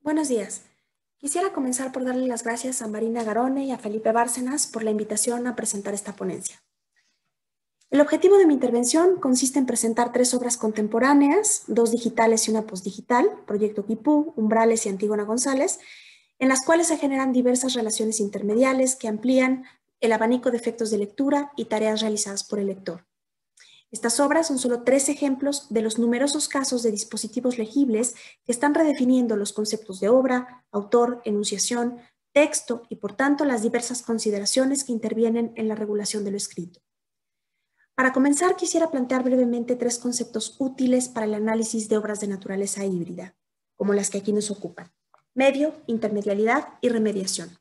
Buenos días. Quisiera comenzar por darle las gracias a Marina Garone y a Felipe Bárcenas por la invitación a presentar esta ponencia. El objetivo de mi intervención consiste en presentar 3 obras contemporáneas, 2 digitales y una postdigital, Proyecto Quipú, Umbrales y Antígona González, en las cuales se generan diversas relaciones intermediales que amplían el abanico de efectos de lectura y tareas realizadas por el lector. Estas obras son solo 3 ejemplos de los numerosos casos de dispositivos legibles que están redefiniendo los conceptos de obra, autor, enunciación, texto y, por tanto, las diversas consideraciones que intervienen en la regulación de lo escrito. Para comenzar, quisiera plantear brevemente 3 conceptos útiles para el análisis de obras de naturaleza híbrida, como las que aquí nos ocupan: medio, intermedialidad y remediación.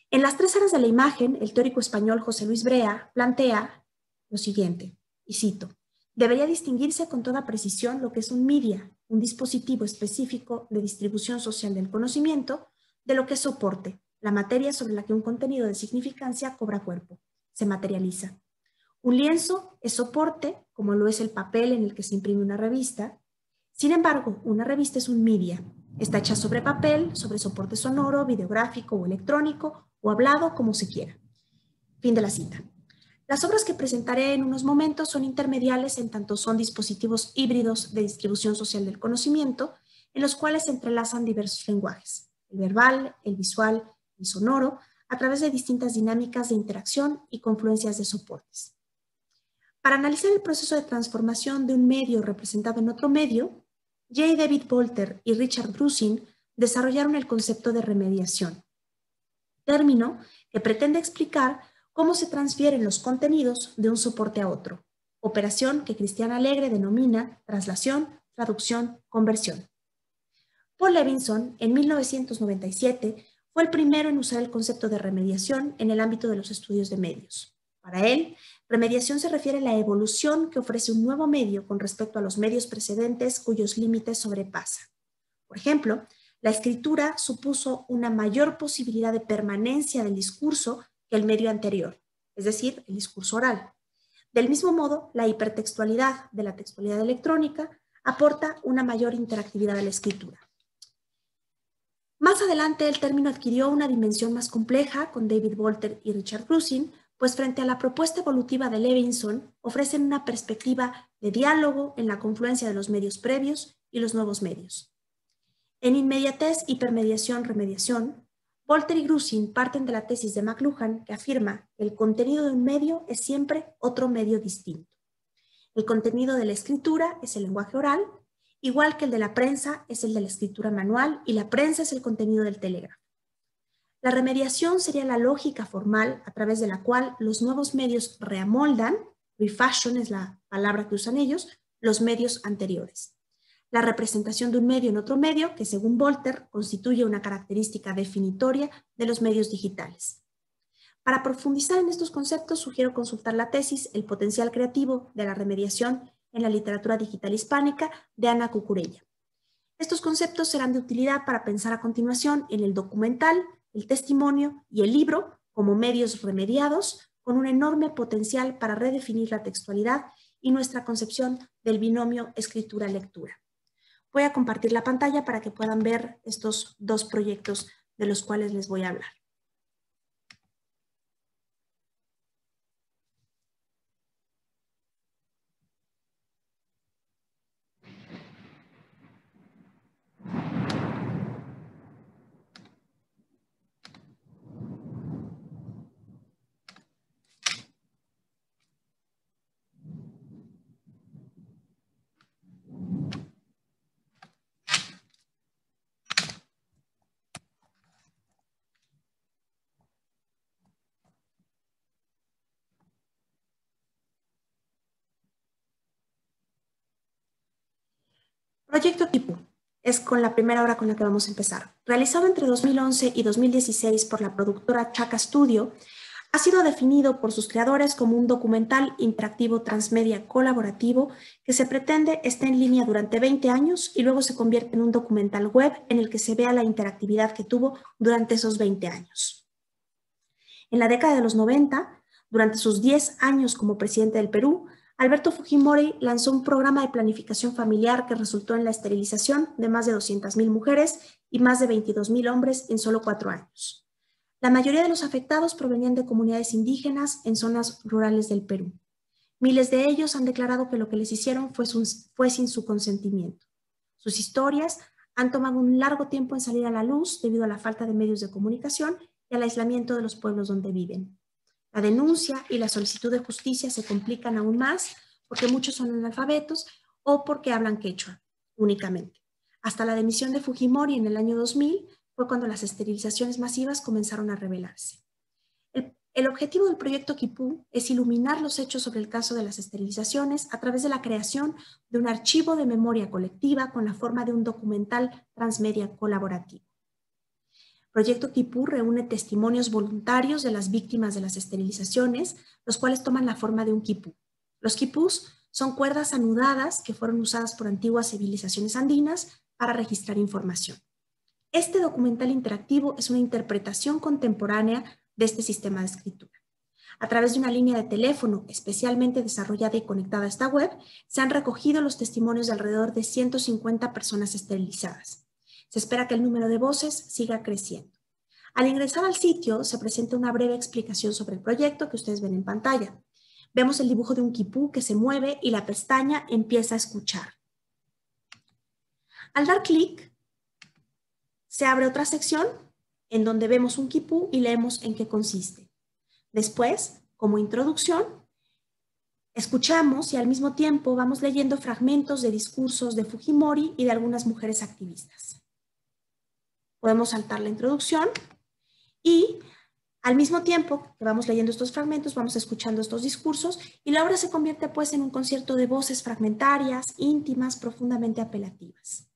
En las 3 áreas de la imagen, el teórico español José Luis Brea plantea lo siguiente, y cito: debería distinguirse con toda precisión lo que es un media, un dispositivo específico de distribución social del conocimiento, de lo que es soporte, la materia sobre la que un contenido de significancia cobra cuerpo, se materializa. Un lienzo es soporte, como lo es el papel en el que se imprime una revista. Sin embargo, una revista es un media. Está hecha sobre papel, sobre soporte sonoro, videográfico o electrónico, o hablado, como se quiera. Fin de la cita. Las obras que presentaré en unos momentos son intermediales en tanto son dispositivos híbridos de distribución social del conocimiento, en los cuales se entrelazan diversos lenguajes, el verbal, el visual, el sonoro, a través de distintas dinámicas de interacción y confluencias de soportes. Para analizar el proceso de transformación de un medio representado en otro medio, J. David Bolter y Richard Grusin desarrollaron el concepto de remediación, término que pretende explicar cómo se transfieren los contenidos de un soporte a otro, operación que Cristian Alegre denomina traslación, traducción, conversión. Paul Levinson, en 1997, fue el primero en usar el concepto de remediación en el ámbito de los estudios de medios. Para él, remediación se refiere a la evolución que ofrece un nuevo medio con respecto a los medios precedentes cuyos límites sobrepasa. Por ejemplo, la escritura supuso una mayor posibilidad de permanencia del discurso que el medio anterior, es decir, el discurso oral. Del mismo modo, la hipertextualidad de la textualidad electrónica aporta una mayor interactividad a la escritura. Más adelante, el término adquirió una dimensión más compleja con David Bolter y Richard Grusin, pues frente a la propuesta evolutiva de Levinson, ofrecen una perspectiva de diálogo en la confluencia de los medios previos y los nuevos medios. En inmediatez, hipermediación, remediación, Bolter y Grusin parten de la tesis de McLuhan que afirma que el contenido de un medio es siempre otro medio distinto. El contenido de la escritura es el lenguaje oral, igual que el de la prensa es el de la escritura manual y la prensa es el contenido del telégrafo. La remediación sería la lógica formal a través de la cual los nuevos medios reamoldan, refashion es la palabra que usan ellos, los medios anteriores. La representación de un medio en otro medio que, según Bolter, constituye una característica definitoria de los medios digitales. Para profundizar en estos conceptos, sugiero consultar la tesis El potencial creativo de la remediación en la literatura digital hispánica de Ana Cucurella. Estos conceptos serán de utilidad para pensar a continuación en el documental, el testimonio y el libro como medios remediados con un enorme potencial para redefinir la textualidad y nuestra concepción del binomio escritura-lectura. Voy a compartir la pantalla para que puedan ver estos 2 proyectos de los cuales les voy a hablar. Proyecto Quipú es con la primera obra con la que vamos a empezar. Realizado entre 2011 y 2016 por la productora Chaka Studio, ha sido definido por sus creadores como un documental interactivo transmedia colaborativo que se pretende esté en línea durante 20 años y luego se convierte en un documental web en el que se vea la interactividad que tuvo durante esos 20 años. En la década de los 90, durante sus 10 años como presidente del Perú, Alberto Fujimori lanzó un programa de planificación familiar que resultó en la esterilización de más de 200,000 mujeres y más de 22,000 hombres en solo 4 años. La mayoría de los afectados provenían de comunidades indígenas en zonas rurales del Perú. Miles de ellos han declarado que lo que les hicieron fue sin su consentimiento. Sus historias han tomado un largo tiempo en salir a la luz debido a la falta de medios de comunicación y al aislamiento de los pueblos donde viven. La denuncia y la solicitud de justicia se complican aún más porque muchos son analfabetos o porque hablan quechua únicamente. Hasta la dimisión de Fujimori en el año 2000 fue cuando las esterilizaciones masivas comenzaron a revelarse. El objetivo del proyecto Quipú es iluminar los hechos sobre el caso de las esterilizaciones a través de la creación de un archivo de memoria colectiva con la forma de un documental transmedia colaborativo. Proyecto Quipú reúne testimonios voluntarios de las víctimas de las esterilizaciones, los cuales toman la forma de un quipú. Los quipús son cuerdas anudadas que fueron usadas por antiguas civilizaciones andinas para registrar información. Este documental interactivo es una interpretación contemporánea de este sistema de escritura. A través de una línea de teléfono especialmente desarrollada y conectada a esta web, se han recogido los testimonios de alrededor de 150 personas esterilizadas. Se espera que el número de voces siga creciendo. Al ingresar al sitio, se presenta una breve explicación sobre el proyecto que ustedes ven en pantalla. Vemos el dibujo de un quipú que se mueve y la pestaña empieza a escuchar. Al dar clic, se abre otra sección en donde vemos un quipú y leemos en qué consiste. Después, como introducción, escuchamos y al mismo tiempo vamos leyendo fragmentos de discursos de Fujimori y de algunas mujeres activistas. Podemos saltar la introducción y al mismo tiempo que vamos leyendo estos fragmentos, vamos escuchando estos discursos y la obra se convierte pues en un concierto de voces fragmentarias, íntimas, profundamente apelativas.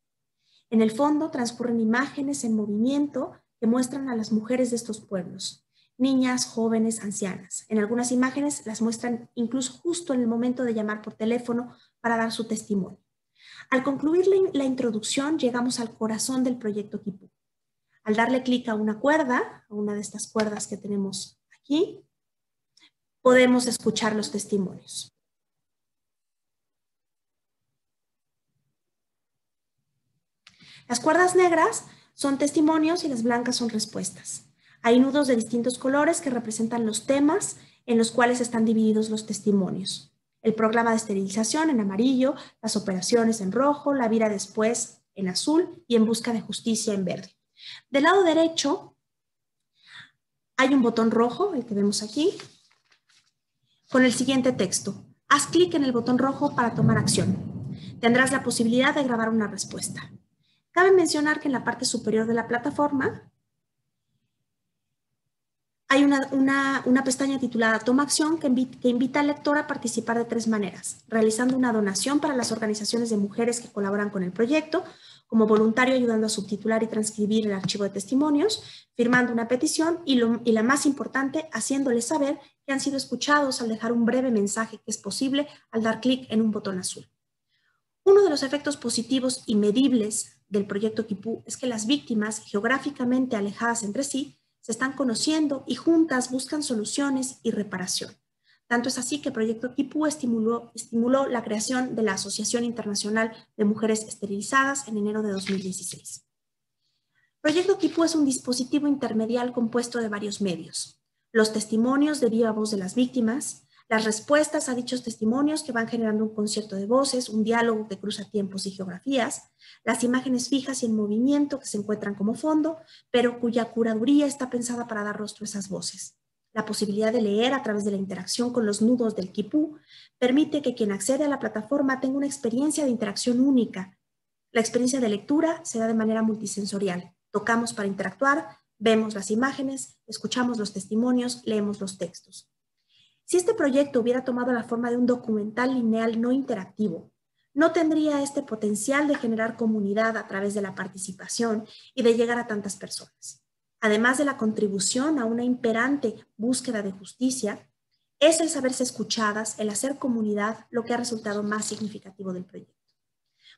En el fondo transcurren imágenes en movimiento que muestran a las mujeres de estos pueblos, niñas, jóvenes, ancianas. En algunas imágenes las muestran incluso justo en el momento de llamar por teléfono para dar su testimonio. Al concluir la introducción, llegamos al corazón del proyecto Quipú. Al darle clic a una cuerda, a una de estas cuerdas que tenemos aquí, podemos escuchar los testimonios. Las cuerdas negras son testimonios y las blancas son respuestas. Hay nudos de distintos colores que representan los temas en los cuales están divididos los testimonios. El programa de esterilización en amarillo, las operaciones en rojo, la vida después en azul y en busca de justicia en verde. Del lado derecho hay un botón rojo, el que vemos aquí, con el siguiente texto. Haz clic en el botón rojo para tomar acción. Tendrás la posibilidad de grabar una respuesta. Cabe mencionar que en la parte superior de la plataforma hay una pestaña titulada Toma acción que invita al lector a participar de 3 maneras: realizando una donación para las organizaciones de mujeres que colaboran con el proyecto, como voluntario ayudando a subtitular y transcribir el archivo de testimonios, firmando una petición y la más importante, haciéndoles saber que han sido escuchados al dejar un breve mensaje que es posible al dar clic en un botón azul. Uno de los efectos positivos y medibles del proyecto Quipú es que las víctimas, geográficamente alejadas entre sí, se están conociendo y juntas buscan soluciones y reparación. Tanto es así que el proyecto Quipú estimuló la creación de la Asociación Internacional de Mujeres Esterilizadas en enero de 2016. Proyecto Quipú es un dispositivo intermedial compuesto de varios medios: los testimonios de viva voz de las víctimas, las respuestas a dichos testimonios que van generando un concierto de voces, un diálogo que cruza tiempos y geografías, las imágenes fijas y en movimiento que se encuentran como fondo, pero cuya curaduría está pensada para dar rostro a esas voces. La posibilidad de leer a través de la interacción con los nudos del Quipú permite que quien accede a la plataforma tenga una experiencia de interacción única. La experiencia de lectura se da de manera multisensorial. Tocamos para interactuar, vemos las imágenes, escuchamos los testimonios, leemos los textos. Si este proyecto hubiera tomado la forma de un documental lineal no interactivo, no tendría este potencial de generar comunidad a través de la participación y de llegar a tantas personas. Además de la contribución a una imperante búsqueda de justicia, es el saberse escuchadas, el hacer comunidad, lo que ha resultado más significativo del proyecto.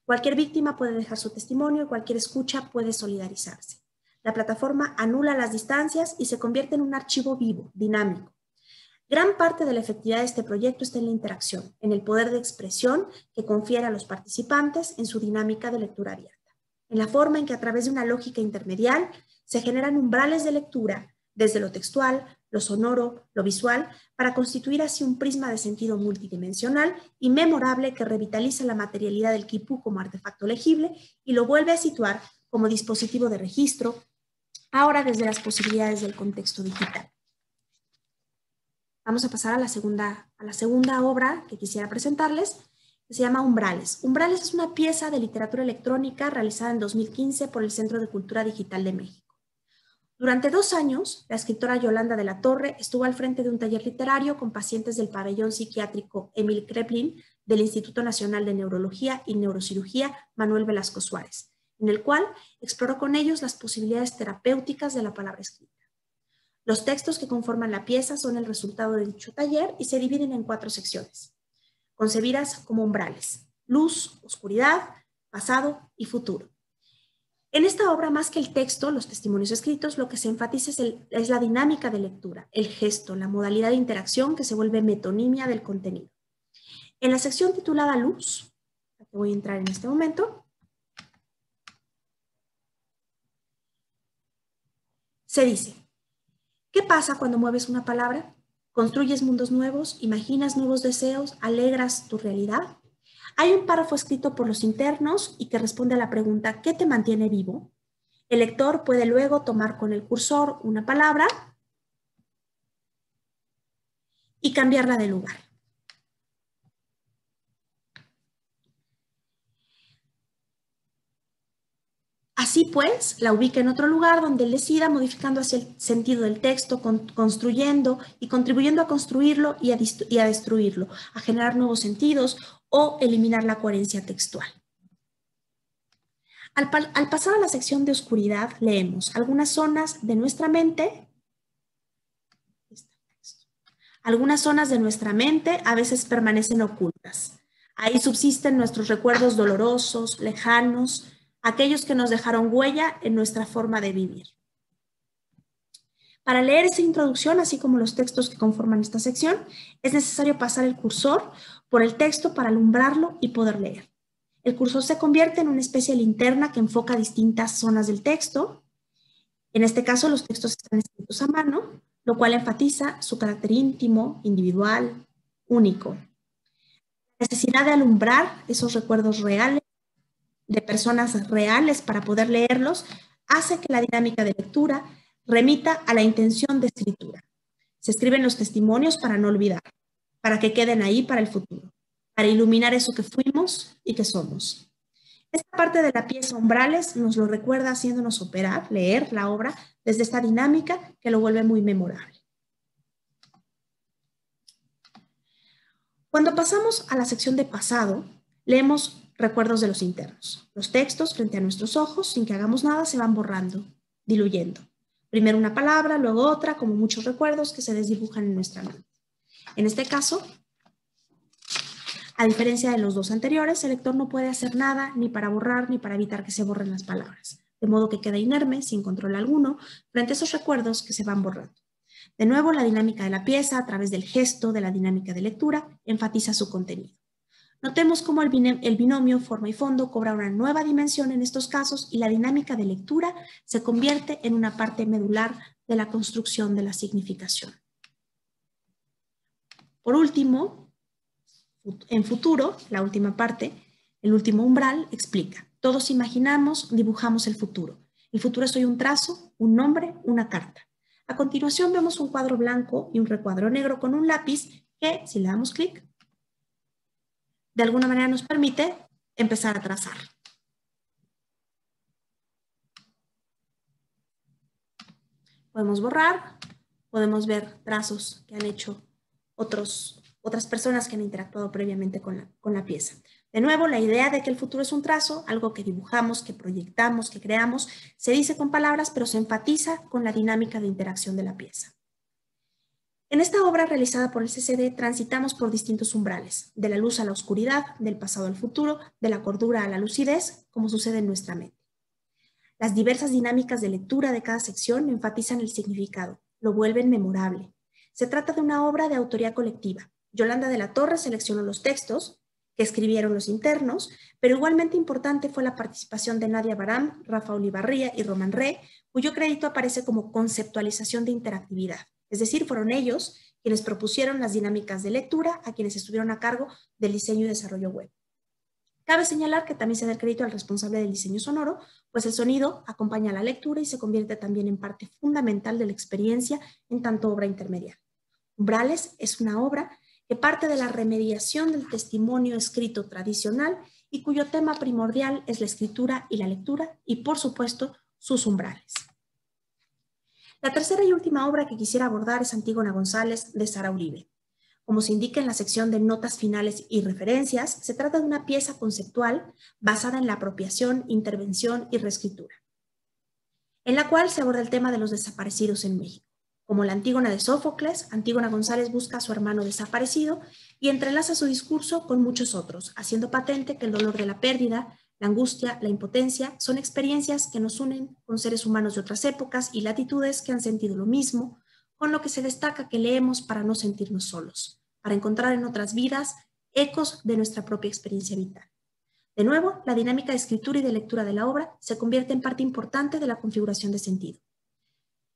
Cualquier víctima puede dejar su testimonio y cualquier escucha puede solidarizarse. La plataforma anula las distancias y se convierte en un archivo vivo, dinámico. Gran parte de la efectividad de este proyecto está en la interacción, en el poder de expresión que confiere a los participantes en su dinámica de lectura abierta, en la forma en que a través de una lógica intermedial se generan umbrales de lectura desde lo textual, lo sonoro, lo visual, para constituir así un prisma de sentido multidimensional y memorable que revitaliza la materialidad del quipú como artefacto legible y lo vuelve a situar como dispositivo de registro, ahora desde las posibilidades del contexto digital. Vamos a pasar a la segunda obra que quisiera presentarles, que se llama Umbrales. Umbrales es una pieza de literatura electrónica realizada en 2015 por el Centro de Cultura Digital de México. Durante 2 años, la escritora Yolanda de la Torre estuvo al frente de un taller literario con pacientes del pabellón psiquiátrico Emil Kreplin del Instituto Nacional de Neurología y Neurocirugía Manuel Velasco Suárez, en el cual exploró con ellos las posibilidades terapéuticas de la palabra escrita. Los textos que conforman la pieza son el resultado de dicho taller y se dividen en 4 secciones, concebidas como umbrales: luz, oscuridad, pasado y futuro. En esta obra, más que el texto, los testimonios escritos, lo que se enfatiza es la dinámica de lectura, el gesto, la modalidad de interacción que se vuelve metonimia del contenido. En la sección titulada Luz, a la que voy a entrar en este momento, se dice: ¿qué pasa cuando mueves una palabra? ¿Construyes mundos nuevos? ¿Imaginas nuevos deseos? ¿Alegras tu realidad? Hay un párrafo escrito por los internos y que responde a la pregunta ¿qué te mantiene vivo? El lector puede luego tomar con el cursor una palabra y cambiarla de lugar. Así pues, la ubica en otro lugar donde él decida, modificando hacia el sentido del texto, construyendo y contribuyendo a construirlo y a destruirlo, a generar nuevos sentidos o eliminar la coherencia textual. Al pasar a la sección de oscuridad, leemos: algunas zonas de nuestra mente, a veces permanecen ocultas. Ahí subsisten nuestros recuerdos dolorosos, lejanos, aquellos que nos dejaron huella en nuestra forma de vivir. Para leer esta introducción, así como los textos que conforman esta sección, es necesario pasar el cursor por el texto para alumbrarlo y poder leer. El cursor se convierte en una especie de linterna que enfoca distintas zonas del texto. En este caso, los textos están escritos a mano, lo cual enfatiza su carácter íntimo, individual, único. La necesidad de alumbrar esos recuerdos reales, de personas reales para poder leerlos, hace que la dinámica de lectura remita a la intención de escritura. Se escriben los testimonios para no olvidar, para que queden ahí para el futuro, para iluminar eso que fuimos y que somos. Esta parte de la pieza Umbrales nos lo recuerda haciéndonos operar, leer la obra desde esta dinámica que lo vuelve muy memorable. Cuando pasamos a la sección de pasado, leemos recuerdos de los internos. Los textos frente a nuestros ojos, sin que hagamos nada, se van borrando, diluyendo. Primero una palabra, luego otra, como muchos recuerdos que se desdibujan en nuestra mente. En este caso, a diferencia de los 2 anteriores, el lector no puede hacer nada ni para borrar ni para evitar que se borren las palabras, de modo que queda inerme, sin control alguno, frente a esos recuerdos que se van borrando. De nuevo, la dinámica de la pieza, a través del gesto de la dinámica de lectura, enfatiza su contenido. Notemos cómo el binomio forma y fondo cobra una nueva dimensión en estos casos y la dinámica de lectura se convierte en una parte medular de la construcción de la significación. Por último, en futuro, la última parte, el último umbral, explica: todos imaginamos, dibujamos el futuro. El futuro es hoy un trazo, un nombre, una carta. A continuación vemos un cuadro blanco y un recuadro negro con un lápiz que, si le damos clic, de alguna manera nos permite empezar a trazar. Podemos borrar, podemos ver trazos que han hecho otras personas que han interactuado previamente con la pieza. De nuevo, la idea de que el futuro es un trazo, algo que dibujamos, que proyectamos, que creamos, se dice con palabras, pero se enfatiza con la dinámica de interacción de la pieza. En esta obra realizada por el CCD transitamos por distintos umbrales, de la luz a la oscuridad, del pasado al futuro, de la cordura a la lucidez, como sucede en nuestra mente. Las diversas dinámicas de lectura de cada sección enfatizan el significado, lo vuelven memorable. Se trata de una obra de autoría colectiva. Yolanda de la Torre seleccionó los textos que escribieron los internos, pero igualmente importante fue la participación de Nadia Baram, Rafa Olivarría y Román Rey, cuyo crédito aparece como conceptualización de interactividad. Es decir, fueron ellos quienes propusieron las dinámicas de lectura a quienes estuvieron a cargo del diseño y desarrollo web. Cabe señalar que también se da el crédito al responsable del diseño sonoro, pues el sonido acompaña a la lectura y se convierte también en parte fundamental de la experiencia en tanto obra intermediaria. Umbrales es una obra que parte de la remediación del testimonio escrito tradicional y cuyo tema primordial es la escritura y la lectura y, por supuesto, sus umbrales. La tercera y última obra que quisiera abordar es Antígona González de Sara Uribe. Como se indica en la sección de notas finales y referencias, se trata de una pieza conceptual basada en la apropiación, intervención y reescritura, en la cual se aborda el tema de los desaparecidos en México. Como la Antígona de Sófocles, Antígona González busca a su hermano desaparecido y entrelaza su discurso con muchos otros, haciendo patente que el dolor de la pérdida, la angustia, la impotencia son experiencias que nos unen con seres humanos de otras épocas y latitudes que han sentido lo mismo, con lo que se destaca que leemos para no sentirnos solos, para encontrar en otras vidas ecos de nuestra propia experiencia vital. De nuevo, la dinámica de escritura y de lectura de la obra se convierte en parte importante de la configuración de sentido.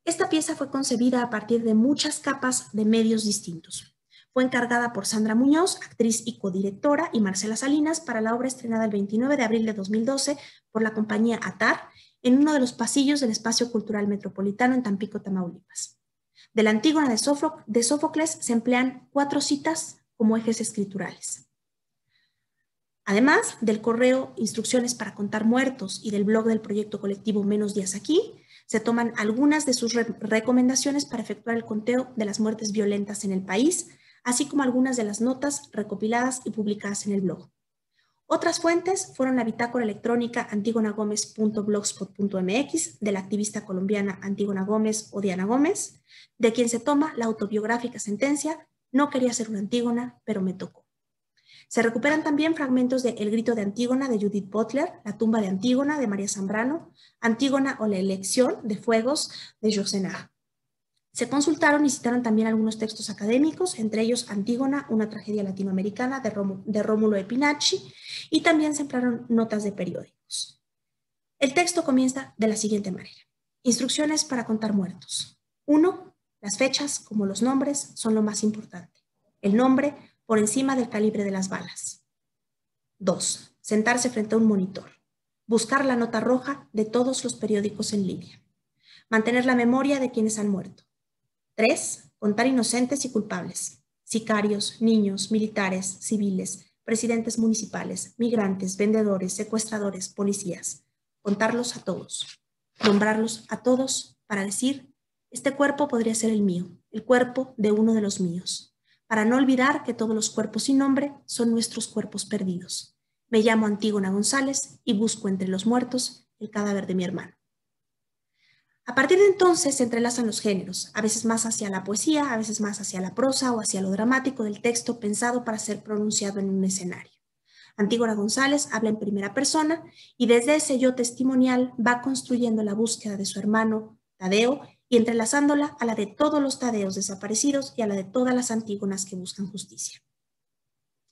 Esta pieza fue concebida a partir de muchas capas de medios distintos. Fue encargada por Sandra Muñoz, actriz y codirectora, y Marcela Salinas para la obra estrenada el 29 de abril de 2012 por la compañía ATAR en uno de los pasillos del Espacio Cultural Metropolitano en Tampico, Tamaulipas. De la Antígona de Sófocles se emplean 4 citas como ejes escriturales. Además del correo Instrucciones para contar muertos y del blog del proyecto colectivo Menos Días Aquí, se toman algunas de sus recomendaciones para efectuar el conteo de las muertes violentas en el país, así como algunas de las notas recopiladas y publicadas en el blog. Otras fuentes fueron la bitácora electrónica antigonagomez.blogspot.mx de la activista colombiana Antígona Gómez o Diana Gómez, de quien se toma la autobiográfica sentencia "No quería ser una Antígona, pero me tocó". Se recuperan también fragmentos de El grito de Antígona de Judith Butler, La tumba de Antígona de María Zambrano, Antígona o la elección de Fuegos de Yourcenar. Se consultaron y citaron también algunos textos académicos, entre ellos Antígona, una tragedia latinoamericana de Rómulo Epinacci, y también se emplearon notas de periódicos. El texto comienza de la siguiente manera. Instrucciones para contar muertos. 1. Las fechas, como los nombres, son lo más importante. El nombre por encima del calibre de las balas. 2. Sentarse frente a un monitor. Buscar la nota roja de todos los periódicos en línea. Mantener la memoria de quienes han muerto. 3. Contar inocentes y culpables. Sicarios, niños, militares, civiles, presidentes municipales, migrantes, vendedores, secuestradores, policías. Contarlos a todos. Nombrarlos a todos para decir, este cuerpo podría ser el mío, el cuerpo de uno de los míos. Para no olvidar que todos los cuerpos sin nombre son nuestros cuerpos perdidos. Me llamo Antígona González y busco entre los muertos el cadáver de mi hermano. A partir de entonces se entrelazan los géneros, a veces más hacia la poesía, a veces más hacia la prosa o hacia lo dramático del texto pensado para ser pronunciado en un escenario. Antígona González habla en primera persona y desde ese yo testimonial va construyendo la búsqueda de su hermano Tadeo y entrelazándola a la de todos los Tadeos desaparecidos y a la de todas las Antígonas que buscan justicia.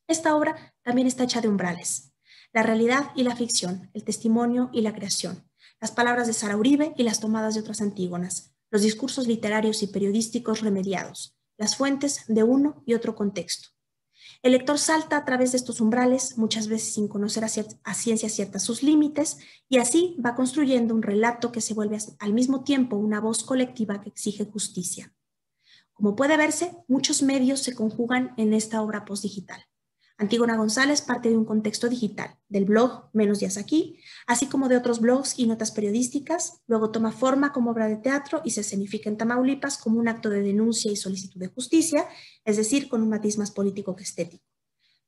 Esta obra también está hecha de umbrales, la realidad y la ficción, el testimonio y la creación, las palabras de Sara Uribe y las tomadas de otras Antígonas, los discursos literarios y periodísticos remediados, las fuentes de uno y otro contexto. El lector salta a través de estos umbrales, muchas veces sin conocer a ciencia cierta sus límites, y así va construyendo un relato que se vuelve al mismo tiempo una voz colectiva que exige justicia. Como puede verse, muchos medios se conjugan en esta obra postdigital. Antígona González parte de un contexto digital, del blog Menos Días Aquí, así como de otros blogs y notas periodísticas, luego toma forma como obra de teatro y se escenifica en Tamaulipas como un acto de denuncia y solicitud de justicia, es decir, con un matiz más político que estético.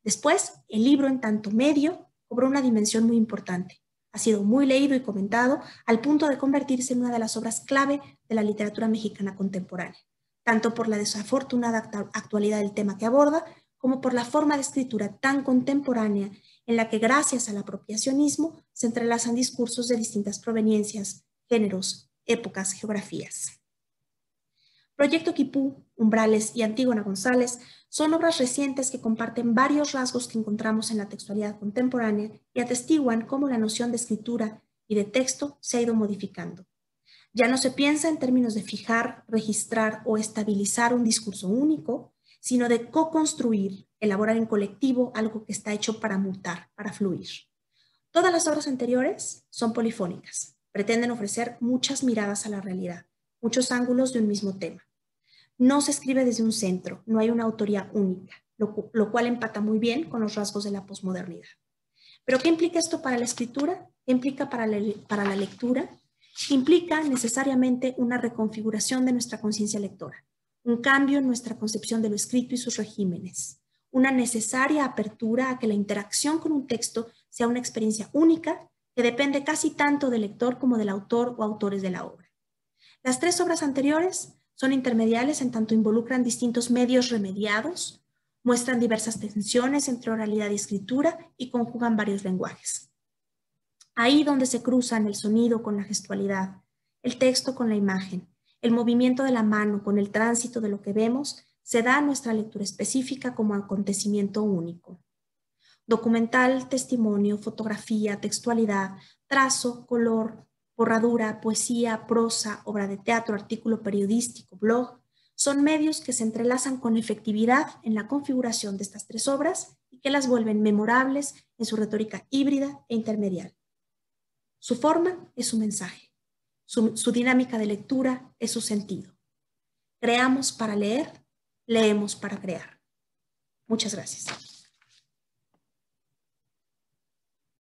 Después, el libro en tanto medio cobró una dimensión muy importante. Ha sido muy leído y comentado al punto de convertirse en una de las obras clave de la literatura mexicana contemporánea, tanto por la desafortunada actualidad del tema que aborda, como por la forma de escritura tan contemporánea en la que gracias al apropiacionismo se entrelazan discursos de distintas proveniencias, géneros, épocas, geografías. Proyecto Quipú, Umbrales y Antígona González son obras recientes que comparten varios rasgos que encontramos en la textualidad contemporánea y atestiguan cómo la noción de escritura y de texto se ha ido modificando. Ya no se piensa en términos de fijar, registrar o estabilizar un discurso único, sino de co-construir, elaborar en colectivo algo que está hecho para mutar, para fluir. Todas las obras anteriores son polifónicas, pretenden ofrecer muchas miradas a la realidad, muchos ángulos de un mismo tema. No se escribe desde un centro, no hay una autoría única, lo cual empata muy bien con los rasgos de la posmodernidad. ¿Pero qué implica esto para la escritura? ¿Qué implica para la lectura? Implica necesariamente una reconfiguración de nuestra conciencia lectora, un cambio en nuestra concepción de lo escrito y sus regímenes, una necesaria apertura a que la interacción con un texto sea una experiencia única que depende casi tanto del lector como del autor o autores de la obra. Las tres obras anteriores son intermediales en tanto involucran distintos medios remediados, muestran diversas tensiones entre oralidad y escritura y conjugan varios lenguajes. Ahí donde se cruzan el sonido con la gestualidad, el texto con la imagen, el movimiento de la mano con el tránsito de lo que vemos, se da nuestra lectura específica como acontecimiento único. Documental, testimonio, fotografía, textualidad, trazo, color, borradura, poesía, prosa, obra de teatro, artículo periodístico, blog, son medios que se entrelazan con efectividad en la configuración de estas tres obras y que las vuelven memorables en su retórica híbrida e intermedial. Su forma es su mensaje, su dinámica de lectura es su sentido. Creamos para leer, leemos para crear. Muchas gracias.